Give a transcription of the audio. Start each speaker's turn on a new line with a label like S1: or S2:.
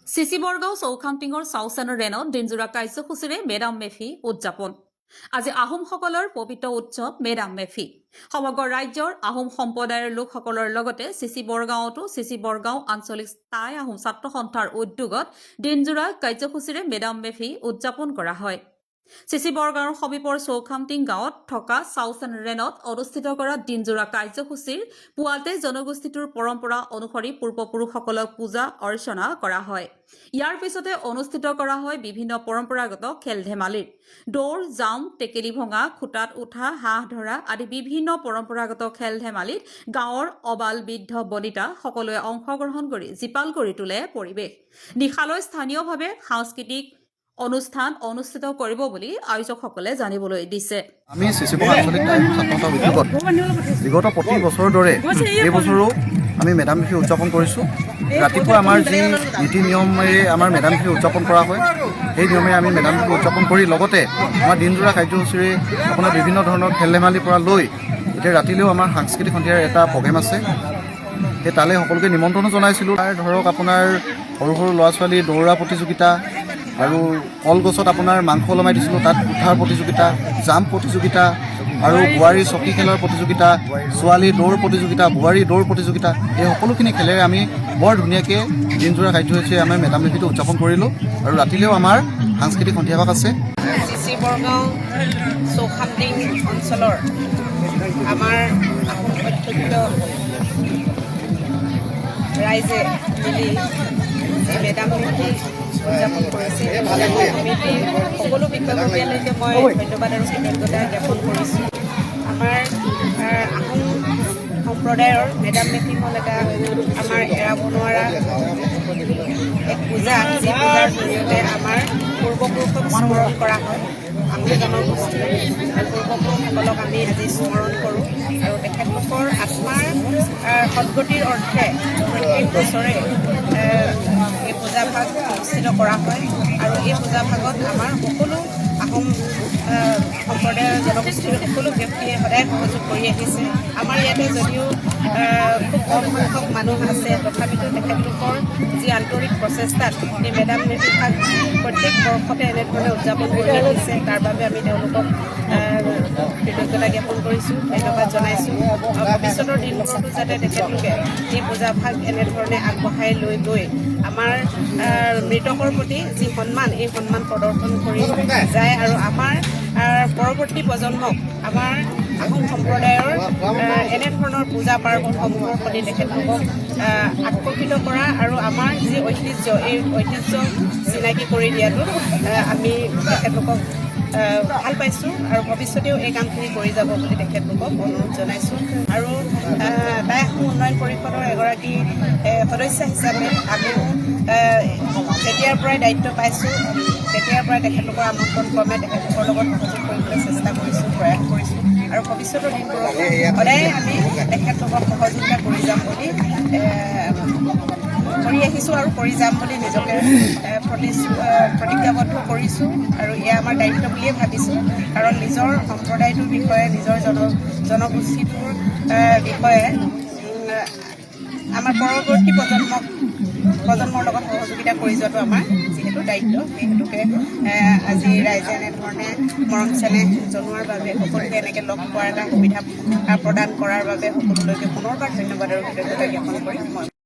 S1: CC Borgaon চৌখামটিঙৰ চাউচানৰ ৰেনত দিনজোৰা কাৰ্যসূচীৰে madam মেফি উদযাপন আজি আহোমসকলৰ পবিত্ৰ উৎসৱ মেডাম মেফি সমগ্ৰ ৰাজ্যৰ আহোম সম্প্ৰদায়ৰ লোকসকলৰ লগতে চিচি বৰগাঁৱতো চিচি বৰগাঁও আঞ্চলিক স্থায়ী আহোম ছাত্ৰ সন্থাৰ উদ্যোগত দিনজোৰা কাৰ্যসূচীৰে মেডাম মেফি উদযাপন কৰা হয়। চিচি বৰগাঁৱৰ সমীপৰ চৌখামটিং গাঁৱত থকা চাউচান ৰেনত অনুষ্ঠিত কৰা দিনজোৰা কাৰ্যসূচীৰ পুৱাতে জনগোষ্ঠীটোৰ পৰম্পৰা অনুসৰি পূৰ্বপুৰুষসকলক পূজা অৰ্চনা কৰা হয়। ইয়াৰ পিছতে অনুষ্ঠিত কৰা হয় বিভিন্ন পৰম্পৰাগত খেল ধেমালিৰ দৌৰ জাম টেকেলি ভঙা খুটাত উঠা হাঁহ ধৰা আদি বিভিন্ন পৰম্পৰাগত খেল ধেমালিত গাঁৱৰ অবাল বৃদ্ধ বনিতা সকলোৱে অংশগ্ৰহণ কৰি জীপাল কৰি তোলে পৰিৱেশ। নিশালৈ স্থানীয়ভাৱে সাংস্কৃতিক অনুষ্ঠান অনুষ্ঠিত কৰিব বুলি আয়োজকসকলে জানিবলৈ দিছে।
S2: আমি চিচিবং আঞ্চলিক ছাত্ৰ উদ্যোগত বিগত প্ৰতি বছৰৰ দৰে এই বছৰো আমি মেডাম মেফি উদযাপন কৰিছোঁ। ৰাতিপুৱা আমাৰ যি নীতি নিয়মেৰে আমাৰ মেডাম মেফি উদযাপন কৰা হয় সেই নিয়মে আমি মেডাম মেফি উদযাপন কৰি লগতে আমাৰ দিনজোৰা কাৰ্যসূচীৰে আপোনাৰ বিভিন্ন ধৰণৰ খেল ধেমালিৰ পৰা লৈ এতিয়া ৰাতিলৈও আমাৰ সাংস্কৃতিক সন্ধিয়াৰ এটা প্ৰগ্ৰেম আছে। সেই তালৈ সকলোকে নিমন্ত্ৰণো জনাইছিলোঁ। তাৰ ধৰক আপোনাৰ সৰু সৰু ল'ৰা ছোৱালী দৌৰা প্ৰতিযোগিতা আৰু কলগছত আপোনাৰ মাংস ওলমাই দিছিলোঁ, তাত উঠাৰ প্ৰতিযোগিতা, জাম্প প্ৰতিযোগিতা আৰু বোৱাৰী চকী খেলৰ প্ৰতিযোগিতা, ছোৱালী দৌৰ প্ৰতিযোগিতা, বোৱাৰী দৌৰ প্ৰতিযোগিতা, এই সকলোখিনি খেলেৰে আমি বৰ ধুনীয়াকৈ দিনজোৰা কাৰ্যসূচীৰে আমি মেডাম মেফিটো উদযাপন কৰিলোঁ। আৰু ৰাতিলৈও আমাৰ সাংস্কৃতিক সন্ধিয়াভাগ আছে।
S3: চিচি বৰগাঁও চৌখামটিং অঞ্চলৰ আমাৰ আহোম অধ্যক্ষ ৰাইজে মিলি মেডাম মেফি উদযাপন কৰিছে। সমিতিৰ সকলো বিষয়ববীয়ালৈকে মই ধন্যবাদ আৰু কৃতজ্ঞতা জ্ঞাপন কৰিছোঁ। আমাৰ আহোম সম্প্ৰদায়ৰ মেডাম মেফি হ'ল এটা আমাৰ এৰাব নোৱাৰা এক পূজা, যি পূজাৰ জৰিয়তে আমাৰ পূৰ্বপুৰুষক স্মৰণ কৰা হয়। আহোম জনগোষ্ঠীৰ পূৰ্বপুৰুষসকলক আমি আজি স্মৰণ কৰোঁ আৰু তেখেতলোকৰ আত্মাৰ সদ্গতিৰ অৰ্থে প্ৰত্যেক বছৰে এই পূজাভাগ অনুষ্ঠিত কৰা হয়। আৰু এই পূজাভাগত আমাৰ সকলো আহোম সম্প্ৰদায়ৰ জনগোষ্ঠীৰ সকলো ব্যক্তিয়ে সদায় সহযোগ কৰি আহিছে। আমাৰ ইয়াতে যদিও খুব কম সংখ্যক মানুহ আছে, তথাপিতো তেখেতলোকৰ যি আন্তৰিক প্ৰচেষ্টাত এই মেডাম মেফি ভাগ প্ৰত্যেক বৰ্ষতে এনেধৰণে উদযাপন কৰি আহিছে, তাৰ বাবে আমি তেওঁলোকক কৃতজ্ঞতা জ্ঞাপন কৰিছোঁ, ধন্যবাদ জনাইছোঁ। ভৱিষ্যতৰ দিনবোৰতো যাতে তেখেতলোকে এই পূজাভাগ এনেধৰণে আগবঢ়াই লৈ গৈ আমাৰ মৃতকৰ প্ৰতি যি সন্মান, এই সন্মান প্ৰদৰ্শন কৰি যায় আৰু আমাৰ পৰৱৰ্তী প্ৰজন্মক আমাৰ আহোম সম্প্ৰদায়ৰ এনেধৰণৰ পূজা পাৰ্বণসমূহৰ প্ৰতি তেখেতলোকক আকৰ্ষিত কৰা আৰু আমাৰ যি ঐতিহ্য, এই ঐতিহ্য চিনাকি কৰি দিয়াটো আমি তেখেতলোকক ভাল পাইছোঁ আৰু ভৱিষ্যতেও এই কামখিনি কৰি যাব বুলি তেখেতলোকক অনুৰোধ জনাইছোঁ। আৰু টাই আহোম উন্নয়ন পৰিষদৰ এগৰাকী সদস্য হিচাপে আমিও যেতিয়াৰ পৰাই দায়িত্ব পাইছোঁ তেতিয়াৰ পৰাই তেখেতলোকৰ আমন্ত্ৰণ ক্ৰমে তেখেতলোকৰ লগত সহযোগ কৰিবলৈ চেষ্টা কৰিছোঁ, প্ৰয়াস কৰিছোঁ আৰু ভৱিষ্যতৰ দিনবোৰত সদায় আমি তেখেতলোকক সহযোগিতা কৰি যাম বুলি কৰি আহিছোঁ আৰু কৰি যাম বুলি নিজকে প্ৰতিজ্ঞাবদ্ধ কৰিছোঁ। আৰু এয়া আমাৰ দায়িত্ব বুলিয়ে ভাবিছোঁ, কাৰণ নিজৰ সম্প্ৰদায়টোৰ বিষয়ে, নিজৰ জনগোষ্ঠীটোৰ বিষয়ে আমাৰ পৰৱৰ্তী প্ৰজন্মৰ লগত সহযোগিতা কৰি যোৱাটো আমাৰ যিহেতু দায়িত্ব। সেই হেতুকে আজি ৰাইজে এনেধৰণে মৰম চেনেহ জনোৱাৰ বাবে, সকলোকে এনেকৈ লগ পোৱাৰ এটা সুবিধা প্ৰদান কৰাৰ বাবে সকলোলৈকে পুনৰবাৰ ধন্যবাদ আৰু কৃতজ্ঞতা জ্ঞাপন কৰিম।